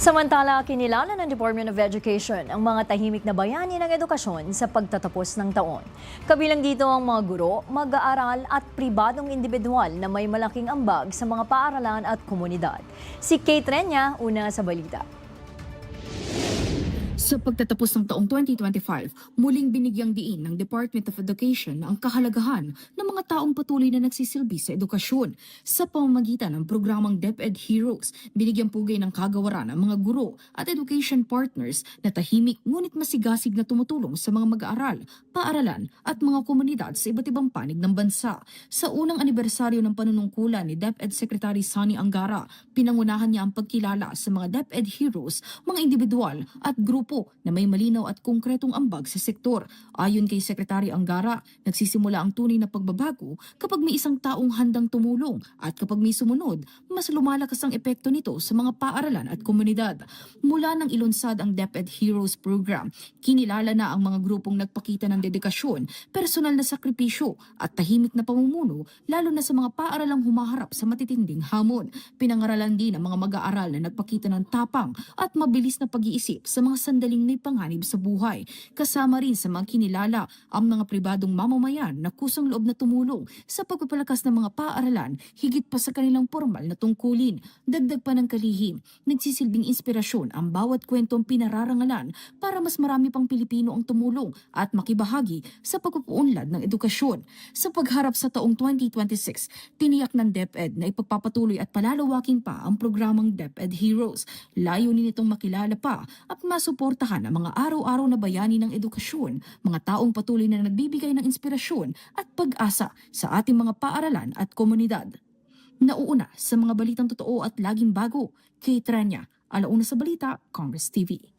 Samantala, kinilala ng Department of Education ang mga tahimik na bayani ng edukasyon sa pagtatapos ng taon. Kabilang dito ang mga guro, mag-aaral at pribadong individual na may malaking ambag sa mga paaralan at komunidad. Si Kate Renya, una sa balita. Sa pagtatapos ng taong 2025, muling binigyang diin ng Department of Education ang kahalagahan ng mga taong patuloy na nagsisilbi sa edukasyon. Sa pamamagitan ng programang DepEd Heroes, binigyang pugay ng kagawaran ang mga guro at education partners na tahimik ngunit masigasig na tumutulong sa mga mag-aaral, paaralan at mga komunidad sa iba't ibang panig ng bansa. Sa unang anibersaryo ng panunungkulan ni DepEd Secretary Sani Angara, pinangunahan niya ang pagkilala sa mga DepEd Heroes, mga individual at grupo na may malinaw at konkretong ambag sa sektor. Ayon kay Secretary Angara, nagsisimula ang tunay na pagbabago kapag may isang taong handang tumulong at kapag may sumunod, mas lumalakas ang epekto nito sa mga paaralan at komunidad. Mula nang ilunsad ang DepEd Heroes Program, kinilala na ang mga grupong nagpakita ng dedikasyon, personal na sakripisyo at tahimik na pamumuno, lalo na sa mga paaralang humaharap sa matitinding hamon. Pinangaralan din ang mga mag-aaral na nagpakita ng tapang at mabilis na pag-iisip sa mga sandaling may panganib sa buhay. Kasama rin sa mga kinilala ang mga pribadong mamamayan na kusang loob na tumulong sa pagpapalakas ng mga paaralan higit pa sa kanilang formal na tungkulin. Dagdag pa ng kalihim, nagsisilbing inspirasyon ang bawat kwentong pinararangalan para mas marami pang Pilipino ang tumulong at makibahagi sa pagpupunlad ng edukasyon. Sa pagharap sa taong 2026, tiniyak ng DepEd na ipagpapatuloy at palalawakin pa ang programang DepEd Heroes. Layunin nitong makilala pa at masuportahan ang mga araw-araw na bayani ng edukasyon, mga taong patuloy na nagbibigay ng inspirasyon at pag-asa sa ating mga paaralan at komunidad. Nauuna sa mga balitang totoo at laging bago, Kate Renya, Alauna sa Balita, Congress TV.